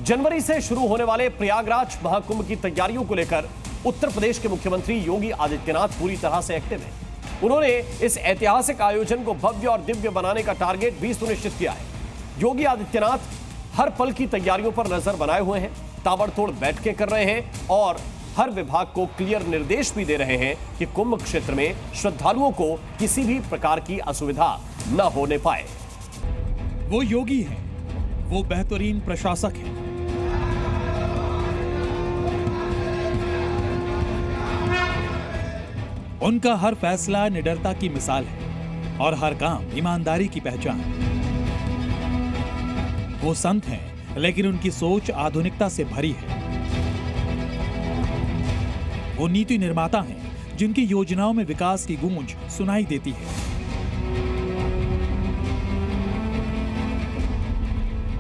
जनवरी से शुरू होने वाले प्रयागराज महाकुंभ की तैयारियों को लेकर उत्तर प्रदेश के मुख्यमंत्री योगी आदित्यनाथ पूरी तरह से एक्टिव हैं। उन्होंने इस ऐतिहासिक आयोजन को भव्य और दिव्य बनाने का टारगेट भी सुनिश्चित किया है। योगी आदित्यनाथ हर पल की तैयारियों पर नजर बनाए हुए हैं, ताबड़तोड़ बैठकें कर रहे हैं और हर विभाग को क्लियर निर्देश भी दे रहे हैं कि कुंभ क्षेत्र में श्रद्धालुओं को किसी भी प्रकार की असुविधा न होने पाए। वो योगी हैं, वो बेहतरीन प्रशासक हैं। उनका हर फैसला निडरता की मिसाल है और हर काम ईमानदारी की पहचान। वो संत हैं, लेकिन उनकी सोच आधुनिकता से भरी है। वो नीति निर्माता हैं, जिनकी योजनाओं में विकास की गूंज सुनाई देती है।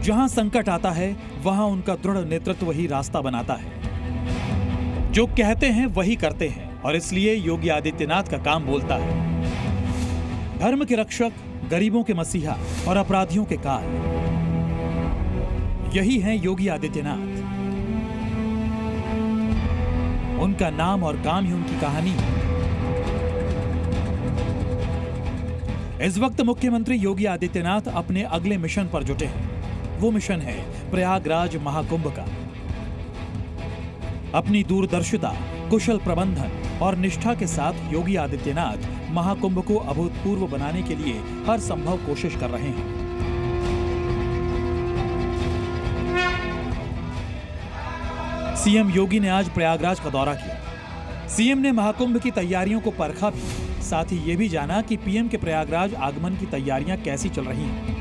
जहां संकट आता है, वहां उनका दृढ़ नेतृत्व ही रास्ता बनाता है। जो कहते हैं वही करते हैं और इसलिए योगी आदित्यनाथ का काम बोलता है। धर्म के रक्षक, गरीबों के मसीहा और अपराधियों के काल, यही है योगी आदित्यनाथ। उनका नाम और काम ही उनकी कहानी है। इस वक्त मुख्यमंत्री योगी आदित्यनाथ अपने अगले मिशन पर जुटे हैं। वो मिशन है प्रयागराज महाकुंभ का। अपनी दूरदर्शिता, कुशल प्रबंधन और निष्ठा के साथ योगी आदित्यनाथ महाकुंभ को अभूतपूर्व बनाने के लिए हर संभव कोशिश कर रहे हैं। सीएम योगी ने आज प्रयागराज का दौरा किया। सीएम ने महाकुंभ की तैयारियों को परखा भी, साथ ही ये भी जाना कि पीएम के प्रयागराज आगमन की तैयारियां कैसी चल रही हैं।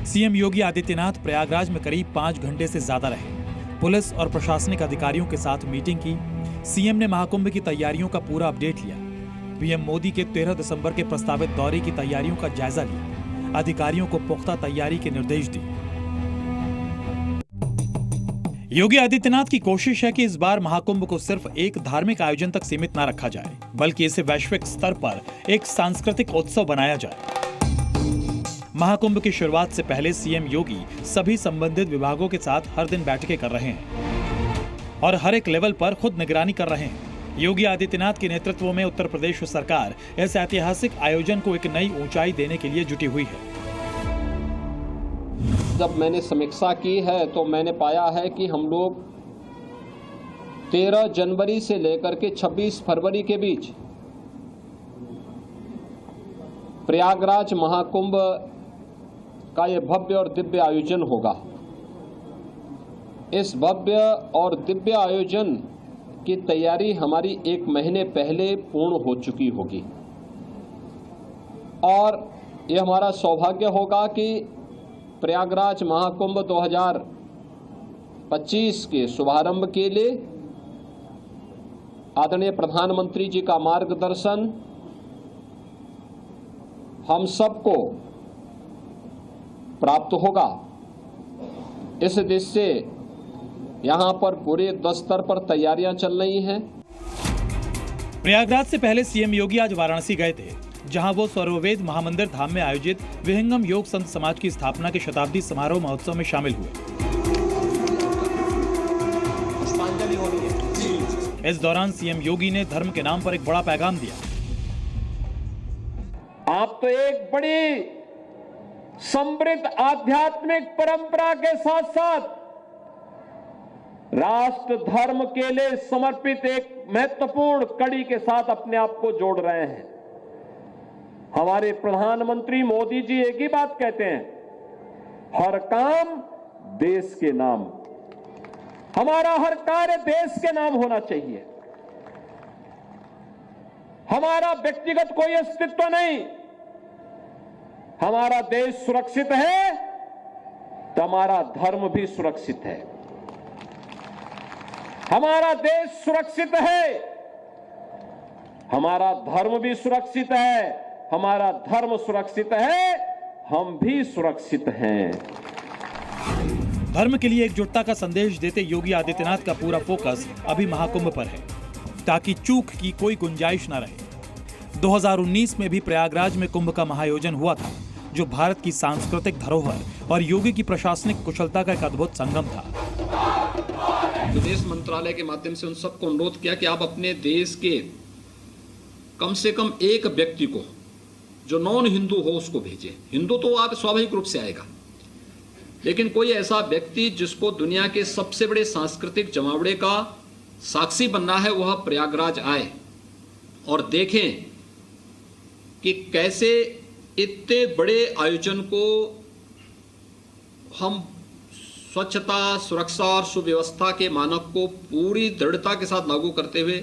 सीएम योगी आदित्यनाथ प्रयागराज में करीब 5 घंटे से ज्यादा रहे। पुलिस और प्रशासनिक अधिकारियों के साथ मीटिंग की। सीएम ने महाकुंभ की तैयारियों का पूरा अपडेट लिया। पीएम मोदी के 13 दिसंबर के प्रस्तावित दौरे की तैयारियों का जायजा लिया। अधिकारियों को पुख्ता तैयारी के निर्देश दिए। योगी आदित्यनाथ की कोशिश है कि इस बार महाकुंभ को सिर्फ एक धार्मिक आयोजन तक सीमित न रखा जाए, बल्कि इसे वैश्विक स्तर पर एक सांस्कृतिक उत्सव बनाया जाए। महाकुंभ की शुरुआत से पहले सीएम योगी सभी संबंधित विभागों के साथ हर दिन बैठकें कर रहे हैं और हर एक लेवल पर खुद निगरानी कर रहे हैं। योगी आदित्यनाथ के नेतृत्व में उत्तर प्रदेश सरकार इस ऐतिहासिक आयोजन को एक नई ऊंचाई देने के लिए जुटी हुई है। जब मैंने समीक्षा की है तो मैंने पाया है कि हम लोग 13 जनवरी से लेकर के 26 फरवरी के बीच प्रयागराज महाकुंभ का ये भव्य और दिव्य आयोजन होगा। इस भव्य और दिव्य आयोजन की तैयारी हमारी 1 महीने पहले पूर्ण हो चुकी होगी और ये हमारा सौभाग्य होगा कि प्रयागराज महाकुंभ 2025 के शुभारंभ के लिए आदरणीय प्रधानमंत्री जी का मार्गदर्शन हम सबको प्राप्त होगा। इस दिश से यहां पर पूरे स्तर पर तैयारियां चल रही हैं। प्रयागराज से पहले सीएम योगी आज वाराणसी गए थे, जहां वो सर्ववेद महामंदिर धाम में आयोजित विहंगम योग संत समाज की स्थापना के शताब्दी समारोह महोत्सव में शामिल हुए। इस दौरान सीएम योगी ने धर्म के नाम पर एक बड़ा पैगाम दिया। आप तो एक बड़ी समृद्ध आध्यात्मिक परंपरा के साथ साथ राष्ट्र धर्म के लिए समर्पित एक महत्वपूर्ण कड़ी के साथ अपने आप को जोड़ रहे हैं। हमारे प्रधानमंत्री मोदी जी एक ही बात कहते हैं, हर काम देश के नाम। हमारा हर कार्य देश के नाम होना चाहिए। हमारा व्यक्तिगत कोई अस्तित्व नहीं। हमारा देश सुरक्षित है तो हमारा धर्म भी सुरक्षित है। हमारा देश सुरक्षित है, हमारा धर्म भी सुरक्षित है। हमारा धर्म सुरक्षित है, हम भी सुरक्षित हैं। धर्म के लिए एकजुटता का संदेश देते योगी आदित्यनाथ का पूरा फोकस अभी महाकुंभ पर है, ताकि चूक की कोई गुंजाइश न रहे। 2019 में भी प्रयागराज में कुंभ का महाआयोजन हुआ था जो भारत की सांस्कृतिक धरोहर और योगी की प्रशासनिक कुशलता का एक अद्भुत संगम था। विदेश मंत्रालय के माध्यम से उन सबको अनुरोध किया कि आप अपने देश के कम से कम एक व्यक्ति को जो नॉन हिंदू हो उसको भेजें। हिंदू तो आप स्वाभाविक रूप से आएगा, लेकिन कोई ऐसा व्यक्ति जिसको दुनिया के सबसे बड़े सांस्कृतिक जमावड़े का साक्षी बनना है, वह प्रयागराज आए और देखें कि कैसे इतने बड़े आयोजन को हम स्वच्छता, सुरक्षा और सुव्यवस्था के मानक को पूरी दृढ़ता के साथ लागू करते हुए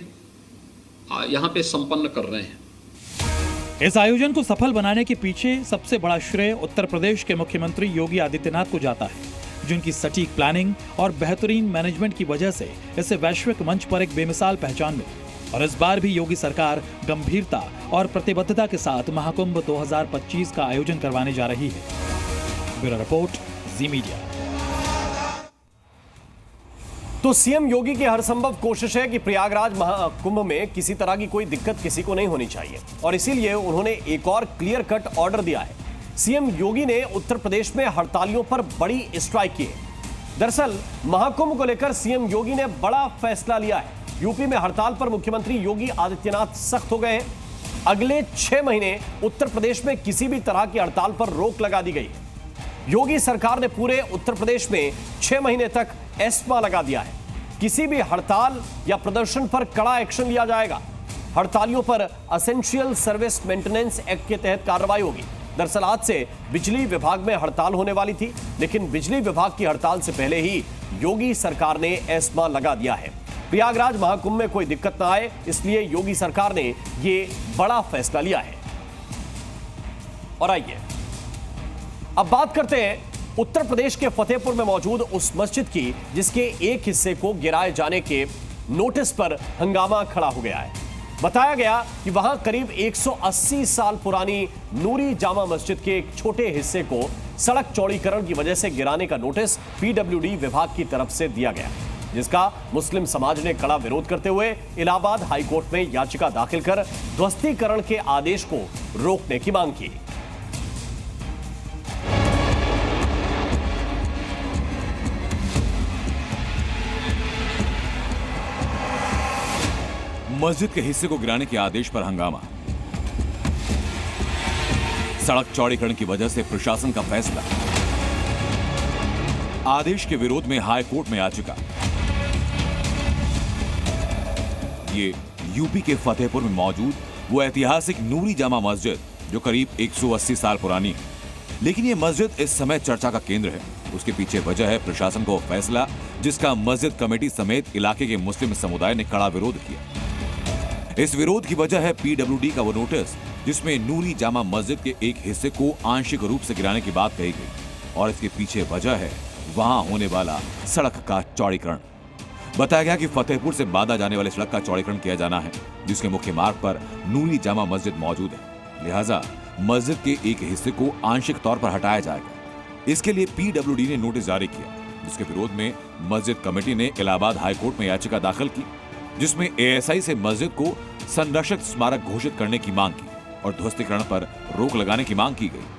यहाँ पे संपन्न कर रहे हैं। इस आयोजन को सफल बनाने के पीछे सबसे बड़ा श्रेय उत्तर प्रदेश के मुख्यमंत्री योगी आदित्यनाथ को जाता है, जिनकी सटीक प्लानिंग और बेहतरीन मैनेजमेंट की वजह से इसे वैश्विक मंच पर एक बेमिसाल पहचान मिली। और इस बार भी योगी सरकार गंभीरता और प्रतिबद्धता के साथ महाकुंभ 2025 का आयोजन करवाने जा रही है। ब्यूरो रिपोर्ट, जी मीडिया। तो सीएम योगी की हर संभव कोशिश है कि प्रयागराज महाकुंभ में किसी तरह की कोई दिक्कत किसी को नहीं होनी चाहिए, और इसीलिए उन्होंने एक और क्लियर कट ऑर्डर दिया है। सीएम योगी ने उत्तर प्रदेश में हड़तालियों पर बड़ी स्ट्राइक की है। दरअसल महाकुंभ को लेकर सीएम योगी ने बड़ा फैसला लिया है। यूपी में हड़ताल पर मुख्यमंत्री योगी आदित्यनाथ सख्त हो गए हैं। अगले 6 महीने उत्तर प्रदेश में किसी भी तरह की हड़ताल पर रोक लगा दी गई है। योगी सरकार ने पूरे उत्तर प्रदेश में 6 महीने तक एस्मा लगा दिया है। किसी भी हड़ताल या प्रदर्शन पर कड़ा एक्शन लिया जाएगा। हड़तालियों पर एसेंशियल सर्विस मेंटेनेंस एक्ट के तहत कार्रवाई होगी। दरअसल आज से बिजली विभाग में हड़ताल होने वाली थी, लेकिन बिजली विभाग की हड़ताल से पहले ही योगी सरकार ने एस्मा लगा दिया है। प्रयागराज महाकुंभ में कोई दिक्कत ना आए, इसलिए योगी सरकार ने यह बड़ा फैसला लिया है। और आइए अब बात करते हैं उत्तर प्रदेश के फतेहपुर में मौजूद उस मस्जिद की, जिसके एक हिस्से को गिराए जाने के नोटिस पर हंगामा खड़ा हो गया है। बताया गया कि वहां करीब 180 साल पुरानी नूरी जामा मस्जिद के एक छोटे हिस्से को सड़क चौड़ीकरण की वजह से गिराने का नोटिस पीडब्ल्यूडी विभाग की तरफ से दिया गया, जिसका मुस्लिम समाज ने कड़ा विरोध करते हुए इलाहाबाद हाईकोर्ट में याचिका दाखिल कर ध्वस्तीकरण के आदेश को रोकने की मांग की। मस्जिद के हिस्से को गिराने के आदेश पर हंगामा। सड़क चौड़ीकरण की वजह से प्रशासन का फैसला। आदेश के विरोध में हाई कोर्ट में याचिका। ये यूपी के फतेहपुर में मौजूद वो ऐतिहासिक नूरी जामा मस्जिद जो करीब 180 साल पुरानी है, लेकिन ये मस्जिद इस समय चर्चा का केंद्र है। उसके पीछे वजह है प्रशासन को फैसला, जिसका मस्जिद कमेटी समेत इलाके के मुस्लिम समुदाय ने कड़ा विरोध किया। इस विरोध की वजह है पीडब्ल्यूडी का वो नोटिस, जिसमें नूरी जामा मस्जिद के एक हिस्से को आंशिक रूप से गिराने की बात कही गई, और इसके पीछे वजह है वहां होने वाला सड़क का चौड़ीकरण। बताया गया कि फतेहपुर से बादा जाने वाले सड़क का चौड़ीकरण किया जाना है, जिसके मुख्य मार्ग पर नूरी जामा मस्जिद मौजूद है। लिहाजा मस्जिद के एक हिस्से को आंशिक तौर पर हटाया जाएगा। इसके लिए पीडब्ल्यूडी ने नोटिस जारी किया, जिसके विरोध में मस्जिद कमेटी ने इलाहाबाद हाईकोर्ट में याचिका दाखिल की, जिसमें एएसआई से मस्जिद को संरक्षित स्मारक घोषित करने की मांग की और ध्वस्तीकरण पर रोक लगाने की मांग की गई।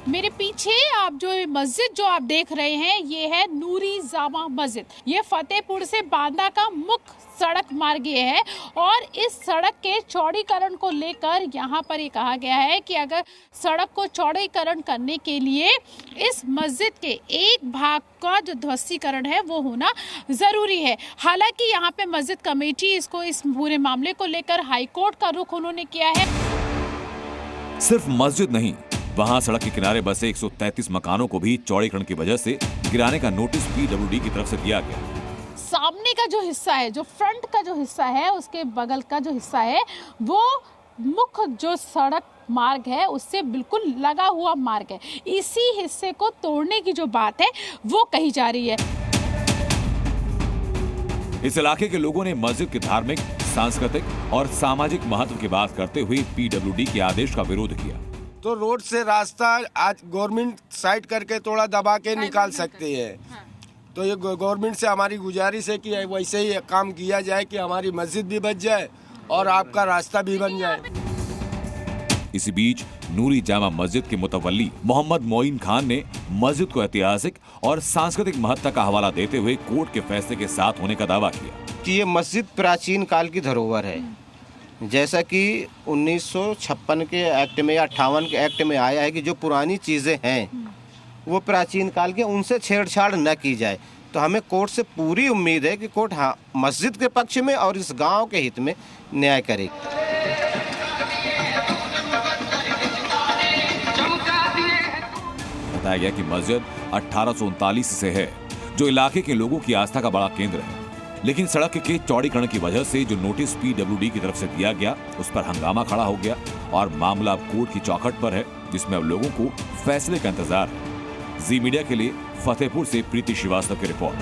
मेरे पीछे आप जो मस्जिद जो आप देख रहे हैं, ये है नूरी जामा मस्जिद। ये फतेहपुर से बांदा का मुख्य सड़क मार्ग ये है, और इस सड़क के चौड़ीकरण को लेकर यहाँ पर ये कहा गया है कि अगर सड़क को चौड़ीकरण करने के लिए इस मस्जिद के एक भाग का जो ध्वस्तीकरण है वो होना जरूरी है। हालांकि यहाँ पे मस्जिद कमेटी इस पूरे मामले को लेकर हाईकोर्ट का रुख उन्होंने किया है। सिर्फ मस्जिद नहीं, वहां सड़क के किनारे बसे 133 मकानों को भी चौड़ीकरण की वजह से गिराने का नोटिस पीडब्ल्यूडी की तरफ से दिया गया। सामने का जो हिस्सा है, जो फ्रंट का जो हिस्सा है, उसके बगल का जो हिस्सा है, वो मुख्य जो सड़क मार्ग है उससे बिल्कुल लगा हुआ मार्ग है। इसी हिस्से को तोड़ने की जो बात है वो कही जा रही है। इस इलाके के लोगों ने मस्जिद के धार्मिक, सांस्कृतिक और सामाजिक महत्व की बात करते हुए पीडब्ल्यूडी के आदेश का विरोध किया। तो रोड से रास्ता आज गवर्नमेंट साइड करके थोड़ा दबा के निकाल सकती है। तो ये गवर्नमेंट से हमारी गुजारिश है कि वैसे ही काम किया जाए कि हमारी मस्जिद भी बच जाए और आपका रास्ता भी बन जाए। इसी बीच नूरी जामा मस्जिद के मुतवल्ली मोहम्मद मोइन खान ने मस्जिद को ऐतिहासिक और सांस्कृतिक महत्ता का हवाला देते हुए कोर्ट के फैसले के साथ होने का दावा किया कि ये मस्जिद प्राचीन काल की धरोहर है। जैसा कि 1956 के एक्ट में या 58 के एक्ट में आया है कि जो पुरानी चीज़ें हैं वो प्राचीन काल के, उनसे छेड़छाड़ न की जाए। तो हमें कोर्ट से पूरी उम्मीद है कि कोर्ट मस्जिद के पक्ष में और इस गांव के हित में न्याय करेगी। बताया गया कि मस्जिद 1839 से है, जो इलाके के लोगों की आस्था का बड़ा केंद्र है। लेकिन सड़क के चौड़ीकरण की वजह से जो नोटिस पीडब्ल्यूडी की तरफ से दिया गया उस पर हंगामा खड़ा हो गया और मामला अब कोर्ट की चौखट पर है, जिसमें अब लोगों को फैसले का इंतजार है। जी मीडिया के लिए फतेहपुर से प्रीति श्रीवास्तव की रिपोर्ट।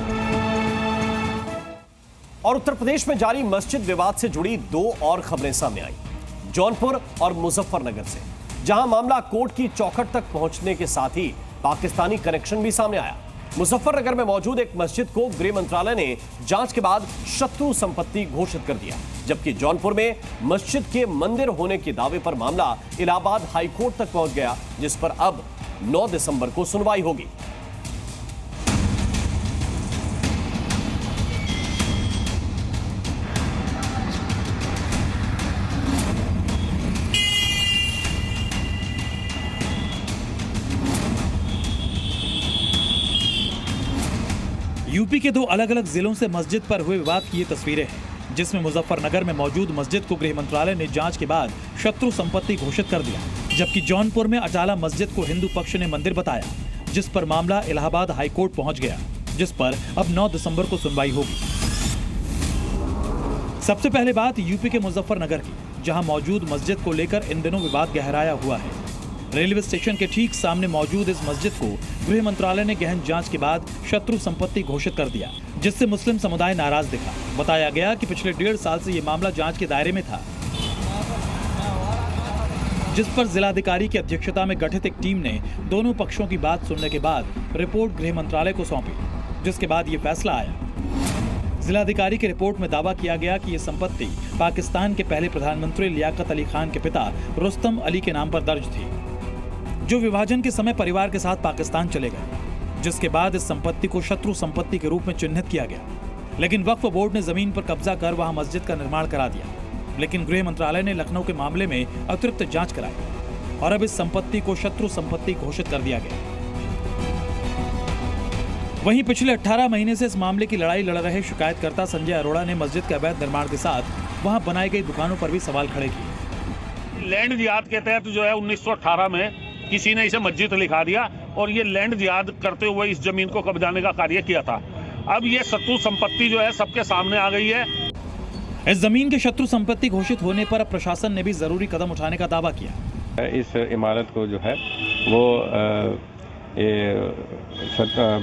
और उत्तर प्रदेश में जारी मस्जिद विवाद से जुड़ी दो और खबरें सामने आई, जौनपुर और मुजफ्फरनगर से, जहां मामला कोर्ट की चौखट तक पहुंचने के साथ ही पाकिस्तानी कनेक्शन भी सामने आया। मुजफ्फरनगर में मौजूद एक मस्जिद को गृह मंत्रालय ने जांच के बाद शत्रु संपत्ति घोषित कर दिया, जबकि जौनपुर में मस्जिद के मंदिर होने के दावे पर मामला इलाहाबाद हाईकोर्ट तक पहुंच गया, जिस पर अब 9 दिसंबर को सुनवाई होगी। यूपी के दो अलग अलग जिलों से मस्जिद पर हुए विवाद की ये तस्वीरें हैं, जिसमें मुजफ्फरनगर में मौजूद मस्जिद को गृह मंत्रालय ने जांच के बाद शत्रु संपत्ति घोषित कर दिया, जबकि जौनपुर में अटाला मस्जिद को हिंदू पक्ष ने मंदिर बताया, जिस पर मामला इलाहाबाद हाईकोर्ट पहुंच गया, जिस पर अब 9 दिसंबर को सुनवाई होगी। सबसे पहले बात यूपी के मुजफ्फरनगर की, जहां मौजूद मस्जिद को लेकर इन दिनों विवाद गहराया हुआ है। रेलवे स्टेशन के ठीक सामने मौजूद इस मस्जिद को गृह मंत्रालय ने गहन जांच के बाद शत्रु संपत्ति घोषित कर दिया, जिससे मुस्लिम समुदाय नाराज दिखा। बताया गया कि पिछले 1.5 साल से ये मामला जांच के दायरे में था, जिस पर जिलाधिकारी की अध्यक्षता में गठित एक टीम ने दोनों पक्षों की बात सुनने के बाद रिपोर्ट गृह मंत्रालय को सौंपी, जिसके बाद ये फैसला आया। जिलाधिकारी की रिपोर्ट में दावा किया गया कि ये संपत्ति पाकिस्तान के पहले प्रधानमंत्री लियाकत अली खान के पिता रुस्तम अली के नाम पर दर्ज थी, जो विभाजन के समय परिवार के साथ पाकिस्तान चले गए, जिसके बाद इस संपत्ति को शत्रु संपत्ति के रूप में चिन्हित किया गया। लेकिन वक्फ बोर्ड ने जमीन पर कब्जा कर वहां मस्जिद का निर्माण करा दिया, लेकिन गृह मंत्रालय ने लखनऊ के मामले में अतिरिक्त जांच कराई और अब इस संपत्ति को शत्रु संपत्ति घोषित कर दिया गया। वहीं पिछले 18 महीने से इस मामले की लड़ाई लड़ रहे शिकायतकर्ता संजय अरोड़ा ने मस्जिद के अवैध निर्माण के साथ वहां बनाई गई दुकानों पर भी सवाल खड़े किए। लैंड जिहाद के तहत जो है 1918 में किसी ने इसे मस्जिद लिखा दिया और ये लैंड जिहाद करते हुए इस जमीन को कब्जाने का कार्य किया था। अब ये शत्रु संपत्ति जो है सबके सामने आ गई है। इस जमीन के शत्रु संपत्ति घोषित होने पर अब प्रशासन ने भी जरूरी कदम उठाने का दावा किया। इस इमारत को जो है वो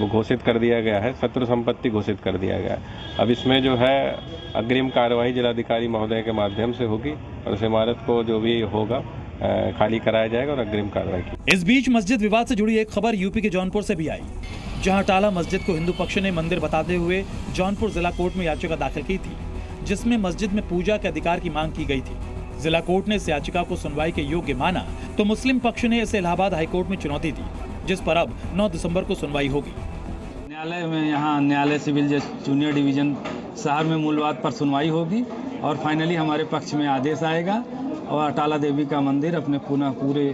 घोषित कर दिया गया है, शत्रु संपत्ति घोषित कर दिया गया है। अब इसमें जो है अग्रिम कार्यवाही जिलाधिकारी महोदय के माध्यम से होगी और उस इमारत को जो भी होगा खाली कराया जाएगा और अग्रिम कार्रवाई की। इस बीच मस्जिद विवाद से जुड़ी एक खबर यूपी के जौनपुर से भी आई, जहां अटाला मस्जिद को हिंदू पक्ष ने मंदिर बताते हुए जौनपुर जिला कोर्ट में याचिका दाखिल की थी, जिसमें मस्जिद में पूजा के अधिकार की मांग की गई थी। जिला कोर्ट ने इस याचिका को सुनवाई के योग्य माना तो मुस्लिम पक्ष ने इसे इलाहाबाद हाईकोर्ट में चुनौती दी, जिस पर अब 9 दिसंबर को सुनवाई होगी। न्यायालय में यहाँ न्यायालय सिविल जज जूनियर डिवीजन शहर में मूलवाद पर सुनवाई होगी और फाइनली हमारे पक्ष में आदेश आएगा और अटाला देवी का मंदिर अपने पुनः पूरे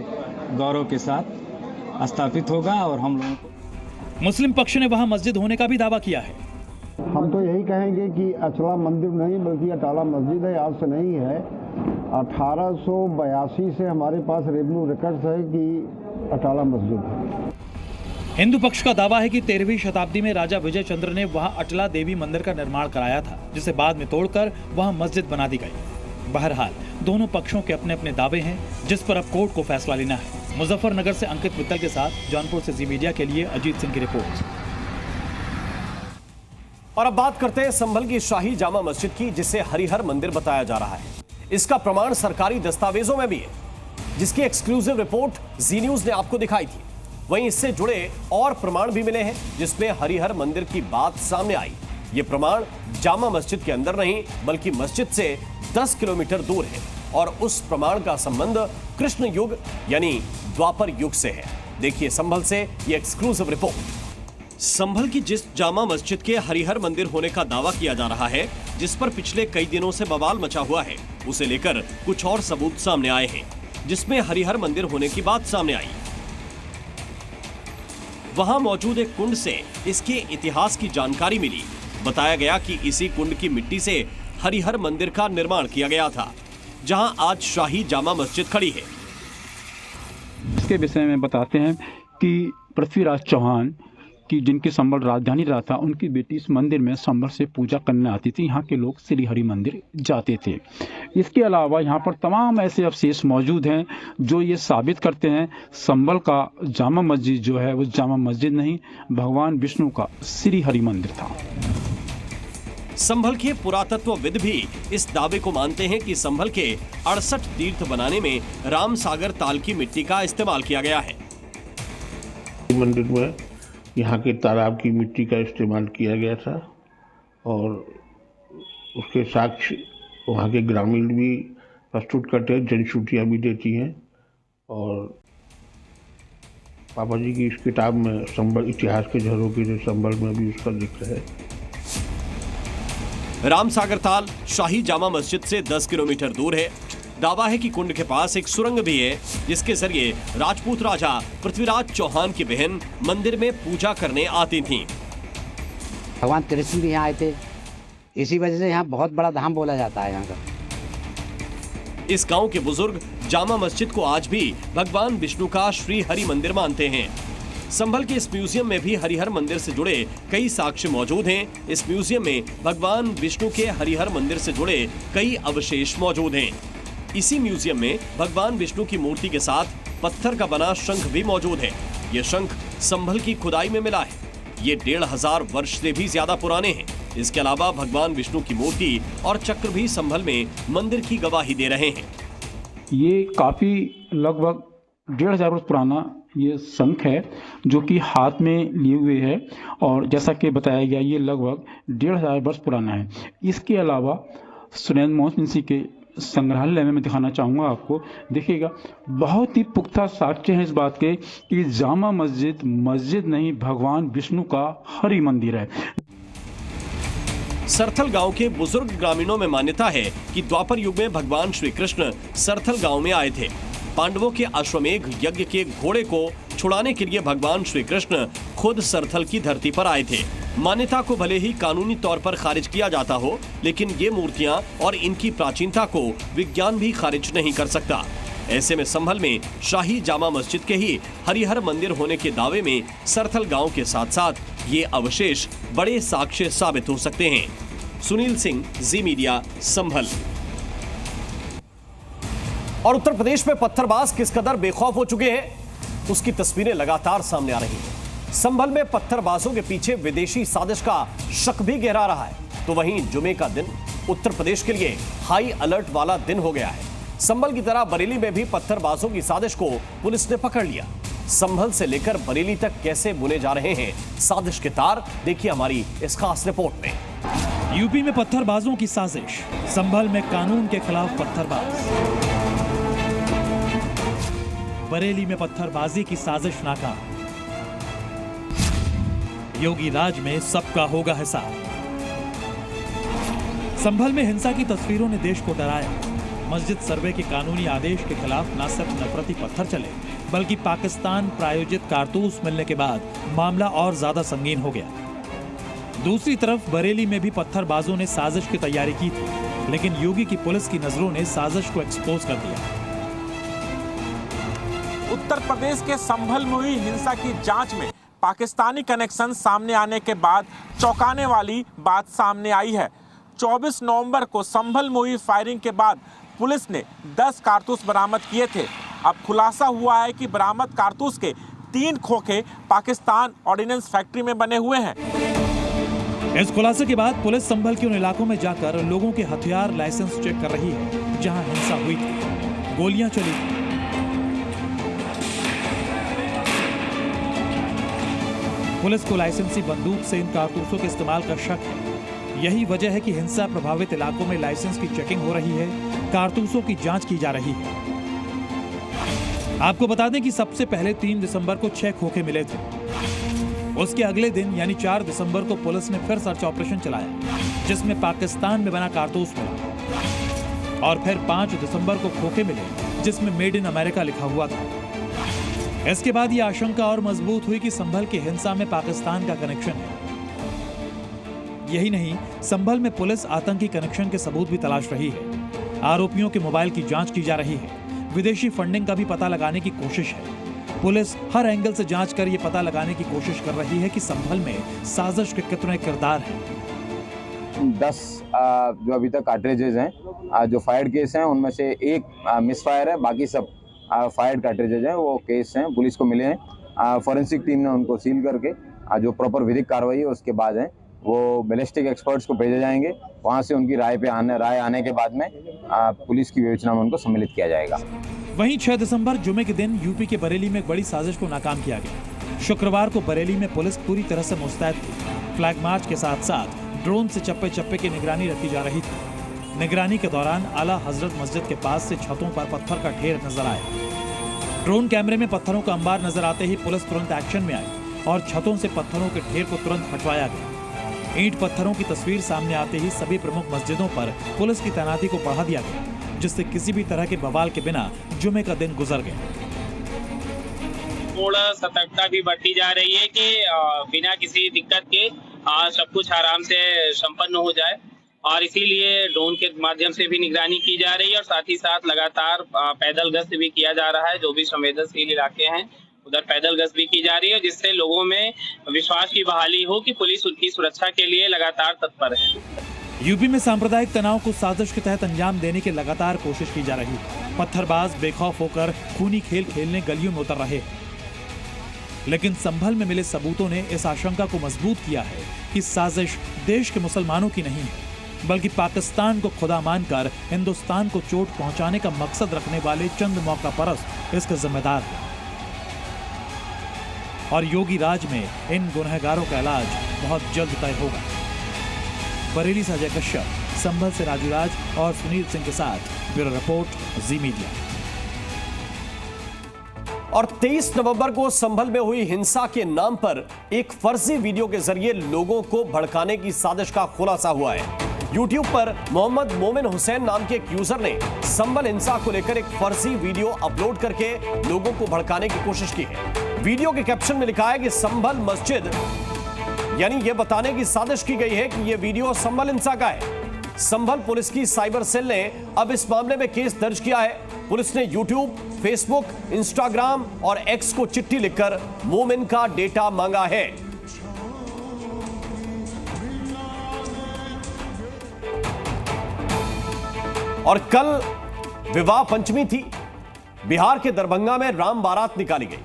गौरव के साथ स्थापित होगा। और हम लोगों को मुस्लिम पक्ष ने वहां मस्जिद होने का भी दावा किया है। हम तो यही कहेंगे कि अचला मंदिर नहीं बल्कि अटाला मस्जिद है, आज से नहीं है। 1882 से हमारे पास रेवेन्यू रिकॉर्ड्स है कि अटाला मस्जिद है। हिंदू पक्ष का दावा है कि 13वीं शताब्दी में राजा विजय चंद्र ने वहां अटला देवी मंदिर का निर्माण कराया था, जिसे बाद में तोड़कर वहां मस्जिद बना दी गई। बहरहाल दोनों पक्षों के अपने अपने दावे हैं, जिस पर अब कोर्ट को फैसला लेना है। मुजफ्फरनगर से अंकित मित्तल के साथ जौनपुर से जी मीडिया के लिए अजीत सिंह की रिपोर्ट। और अब बात करते हैं संभल की शाही जामा मस्जिद की, जिसे हरिहर मंदिर बताया जा रहा है। इसका प्रमाण सरकारी दस्तावेजों में भी है, जिसकी एक्सक्लूसिव रिपोर्ट जी न्यूज ने आपको दिखाई थी। वहीं इससे जुड़े और प्रमाण भी मिले हैं, जिसमें हरिहर मंदिर की बात सामने आई। ये प्रमाण जामा मस्जिद के अंदर नहीं बल्कि मस्जिद से 10 किलोमीटर दूर है। और उस प्रमाण का संबंध कृष्ण युग यानी द्वापर युग से है। देखिए संभल से ये एक्सक्लूसिव रिपोर्ट। संभल की जिस जामा मस्जिद के हरिहर मंदिर होने का दावा किया जा रहा है, जिस पर पिछले कई दिनों से बवाल मचा हुआ है, उसे लेकर कुछ और सबूत सामने आए हैं, जिसमें हरिहर मंदिर होने की बात सामने आई। वहां मौजूद एक कुंड से इसके इतिहास की जानकारी मिली। बताया गया कि इसी कुंड की मिट्टी से हरिहर मंदिर का निर्माण किया गया था, जहां आज शाही जामा मस्जिद खड़ी है। इसके विषय में बताते हैं कि पृथ्वीराज चौहान की जिनकी संभल राजधानी रहा था, उनकी बेटी इस मंदिर में संभल से पूजा करने आती थी। यहाँ के लोग श्री हरि मंदिर जाते थे। इसके अलावा यहाँ पर तमाम ऐसे अवशेष मौजूद हैं जो ये साबित करते हैं संभल का जामा मस्जिद जो है वो जामा मस्जिद नहीं, भगवान विष्णु का श्री हरि मंदिर था। संभल के पुरातत्वविद भी इस दावे को मानते हैं कि संभल के 68 तीर्थ बनाने में रामसागर ताल की मिट्टी का इस्तेमाल किया गया है। मंदिर में यहाँ के तालाब की मिट्टी का इस्तेमाल किया गया था और उसके साक्ष्य वहाँ के ग्रामीण भी प्रस्तुत करते हैं, जनश्रुतियाँ भी देती हैं। और पापा जी की इस किताब में संभल इतिहास के झरोखे से संभल में भी उसका जिक्र है। रामसागर ताल शाही जामा मस्जिद से 10 किलोमीटर दूर है। दावा है कि कुंड के पास एक सुरंग भी है, जिसके जरिए राजपूत राजा पृथ्वीराज चौहान की बहन मंदिर में पूजा करने आती थीं। भगवान कृष्ण भी यहाँ आए थे, इसी वजह से यहाँ बहुत बड़ा धाम बोला जाता है यहाँ का। इस गांव के बुजुर्ग जामा मस्जिद को आज भी भगवान विष्णु का श्री हरि मंदिर मानते हैं। संभल के इस म्यूजियम में भी हरिहर मंदिर से जुड़े कई साक्ष्य मौजूद हैं। इस म्यूजियम में भगवान विष्णु के हरिहर मंदिर से जुड़े कई अवशेष मौजूद हैं। इसी म्यूजियम में भगवान विष्णु की मूर्ति के साथ पत्थर का बना शंख भी मौजूद है। ये शंख संभल की खुदाई में मिला है। ये 1500 वर्ष से भी ज्यादा पुराने हैं। इसके अलावा भगवान विष्णु की मूर्ति और चक्र भी संभल में मंदिर की गवाही दे रहे हैं। ये काफी लगभग 1500 वर्ष पुराना ये शंख है जो कि हाथ में लिए हुए है और जैसा कि बताया गया ये लगभग 1500 वर्ष पुराना है। इसके अलावा सुरेंद्र मोहन सिंह के संग्रहालय में मैं दिखाना चाहूँगा आपको। देखिएगा बहुत ही पुख्ता साक्ष्य है इस बात के कि जामा मस्जिद मस्जिद नहीं, भगवान विष्णु का हरि मंदिर है। सरथल गांव के बुजुर्ग ग्रामीणों में मान्यता है कि द्वापर युग में भगवान श्री कृष्ण सरथल गांव में आए थे। पांडवों के अश्वमेघ यज्ञ के घोड़े को छुड़ाने के लिए भगवान श्री कृष्ण खुद सरथल की धरती पर आए थे। मान्यता को भले ही कानूनी तौर पर खारिज किया जाता हो, लेकिन ये मूर्तियां और इनकी प्राचीनता को विज्ञान भी खारिज नहीं कर सकता। ऐसे में संभल में शाही जामा मस्जिद के ही हरिहर मंदिर होने के दावे में सरथल गांव के साथ साथ ये अवशेष बड़े साक्ष्य साबित हो सकते हैं। सुनील सिंह, जी मीडिया, संभल। और उत्तर प्रदेश में पत्थरबाज किस कदर बेखौफ हो चुके हैं, उसकी तस्वीरें लगातार सामने आ रही हैं। संभल में पत्थरबाजों के पीछे विदेशी साजिश का शक भी गहरा रहा है। तो वहीं जुमे का दिन उत्तर प्रदेश के लिए हाई अलर्ट वाला दिन हो गया है। संभल की तरह बरेली में भी पत्थरबाजों की साजिश को पुलिस ने पकड़ लिया। संभल से लेकर बरेली तक कैसे बुने जा रहे हैं साजिश के तार, देखिए हमारी इस खास रिपोर्ट में। यूपी में पत्थरबाजों की साजिश, संभल में कानून के खिलाफ पत्थरबाज। बरेली में पत्थरबाजी की साजिश नाकाम। योगी राज में सबका होगा हिसाब। संभल में हिंसा की तस्वीरों ने देश को डराया। मस्जिद सर्वे के कानूनी आदेश के खिलाफ न सिर्फ नफरती पत्थर चले, बल्कि पाकिस्तान प्रायोजित कारतूस मिलने के बाद मामला और ज्यादा संगीन हो गया। दूसरी तरफ बरेली में भी पत्थरबाजों ने साजिश की तैयारी की थी, लेकिन योगी की पुलिस की नजरों ने साजिश को एक्सपोज कर दिया। उत्तर प्रदेश के संभल में हुई हिंसा की जांच में पाकिस्तानी कनेक्शन सामने आने के बाद चौंकाने वाली बात सामने आई है। 24 नवंबर को संभल में हुई फायरिंग के बाद पुलिस ने 10 कारतूस बरामद किए थे। अब खुलासा हुआ है कि बरामद कारतूस के 3 खोखे पाकिस्तान ऑर्डिनेंस फैक्ट्री में बने हुए हैं। इस खुलासे के बाद पुलिस संभल के उन इलाकों में जाकर लोगों के हथियार लाइसेंस चेक कर रही है जहां हिंसा हुई थी, गोलियां चली थी। पुलिस को लाइसेंसी बंदूक से इन कारतूसों के इस्तेमाल का शक है। यही वजह है कि हिंसा प्रभावित इलाकों में लाइसेंस की चेकिंग हो रही है। कारतूसों की जांच की जा रही है। आपको बता दें कि सबसे पहले 3 दिसंबर को 6 खोखे मिले थे। उसके अगले दिन यानी 4 दिसंबर को पुलिस ने फिर सर्च ऑपरेशन चलाया, जिसमें पाकिस्तान में बना कारतूस मिला। और फिर 5 दिसंबर को खोखे मिले, जिसमें मेड इन अमेरिका लिखा हुआ था। इसके बाद यह आशंका और मजबूत हुई कि संभल की हिंसा में पाकिस्तान का कनेक्शन है। यही नहीं, संभल में पुलिस आतंकी कनेक्शन के सबूत भी तलाश रही है। आरोपियों के मोबाइल की जांच की जा रही है। विदेशी फंडिंग का भी पता लगाने की कोशिश है। पुलिस हर एंगल से जांच कर यह पता लगाने की कोशिश कर रही है कि संभल में साजिश के कितने किरदार हैं। 10 जो अभी तक कार्ट्रिजेज हैं, जो फायर्ड केस हैं, उनमें से एक मिसफायर है, बाकी सब फायर्ड कार्ट्रिजेज हैं, वो केस हैं, पुलिस को मिले हैं। फॉरेंसिक टीम ने उनको सील करके जो प्रॉपर विधिक कार्रवाई है उसके बाद है वो बैलिस्टिक एक्सपर्ट्स को भेजे जाएंगे। वहां से उनकी राय आने के बाद में पुलिस की विवेचना में उनको सम्मिलित किया जाएगा। वहीं 6 दिसंबर जुमे के दिन यूपी के बरेली में एक बड़ी साजिश को नाकाम किया गया। शुक्रवार को बरेली में पुलिस पूरी तरह से मुस्तैद थी। फ्लैग मार्च के साथ साथ ड्रोन से चप्पे चप्पे की निगरानी रखी जा रही थी। निगरानी के दौरान आला हजरत मस्जिद के पास से छतों पर पत्थर का ढेर नजर आया। ड्रोन कैमरे में पत्थरों का अंबार नजर आते ही पुलिस तुरंत एक्शन में आई और छतों से पत्थरों के ढेर को तुरंत हटवाया गया। ईंट पत्थरों की तस्वीर सामने आते ही सभी प्रमुख मस्जिदों पर पुलिस की तैनाती को बढ़ा दिया गया, जिससे किसी भी तरह के बवाल के बिना जुमे का दिन गुजर गया। थोड़ा सतर्कता भी बढ़ती जा रही है कि बिना किसी दिक्कत के सब कुछ आराम से संपन्न हो जाए, और इसीलिए ड्रोन के माध्यम से भी निगरानी की जा रही है और साथ ही साथ लगातार पैदल गश्त भी किया जा रहा है। जो भी संवेदनशील इलाके हैं उधर पैदल गश्त भी की जा रही है, जिससे लोगों में विश्वास की बहाली हो कि पुलिस उनकी सुरक्षा के लिए लगातार तत्पर है। यूपी में सांप्रदायिक तनाव को साजिश के तहत अंजाम देने की लगातार कोशिश की जा रही है। पत्थरबाज बेखौफ होकर खूनी खेल खेलने गलियों में उतर रहे हैं। लेकिन संभल में मिले सबूतों ने इस आशंका को मजबूत किया है कि साजिश देश के मुसलमानों की नहीं है, बल्कि पाकिस्तान को खुदा मानकर हिंदुस्तान को चोट पहुंचाने का मकसद रखने वाले चंद मौका परस्त इसके जिम्मेदार हैं। और योगी राज में इन गुनहगारों का इलाज बहुत जल्द तय होगा। बरेली से अजय कश्यप, संभल से राजू राज और सुनील सिंह के साथ ब्यूरो रिपोर्ट, जी मीडिया। और 23 नवंबर को संभल में हुई हिंसा के नाम पर एक फर्जी वीडियो के जरिए लोगों को भड़काने की साजिश का खुलासा हुआ है। YouTube पर मोहम्मद मोमिन हुसैन नाम के एक यूजर ने संभल हिंसा को लेकर एक फर्जी वीडियो अपलोड करके लोगों को भड़काने की कोशिश की है। वीडियो के कैप्शन में लिखा है कि संभल मस्जिद, यानी यह बताने की साजिश की गई है कि यह वीडियो संभल हिंसा का है। संभल पुलिस की साइबर सेल ने अब इस मामले में केस दर्ज किया है। पुलिस ने YouTube, Facebook, Instagram और X को चिट्ठी लिखकर मोमिन का डेटा मांगा है। और कल विवाह पंचमी थी। बिहार के दरभंगा में राम बारात निकाली गई,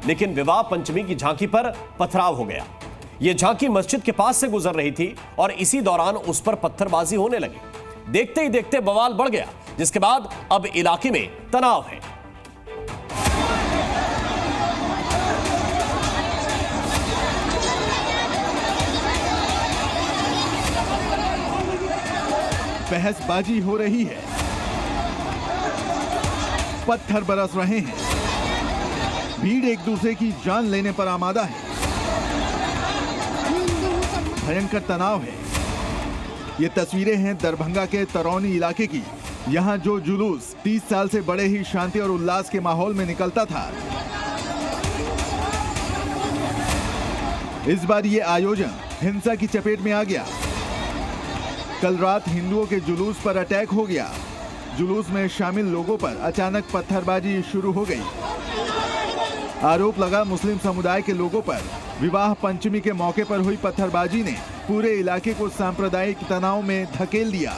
लेकिन विवाह पंचमी की झांकी पर पथराव हो गया। यह झांकी मस्जिद के पास से गुजर रही थी और इसी दौरान उस पर पत्थरबाजी होने लगी। देखते ही देखते बवाल बढ़ गया, जिसके बाद अब इलाके में तनाव है। बहसबाजी हो रही है, पत्थर बरस रहे हैं, भीड़ एक दूसरे की जान लेने पर आमादा है, भयंकर तनाव है। ये तस्वीरें हैं दरभंगा के तरौनी इलाके की। यहाँ जो जुलूस 30 साल से बड़े ही शांति और उल्लास के माहौल में निकलता था, इस बार ये आयोजन हिंसा की चपेट में आ गया। कल रात हिंदुओं के जुलूस पर अटैक हो गया। जुलूस में शामिल लोगों पर अचानक पत्थरबाजी शुरू हो गई। आरोप लगा मुस्लिम समुदाय के लोगों पर। विवाह पंचमी के मौके पर हुई पत्थरबाजी ने पूरे इलाके को सांप्रदायिक तनाव में धकेल दिया।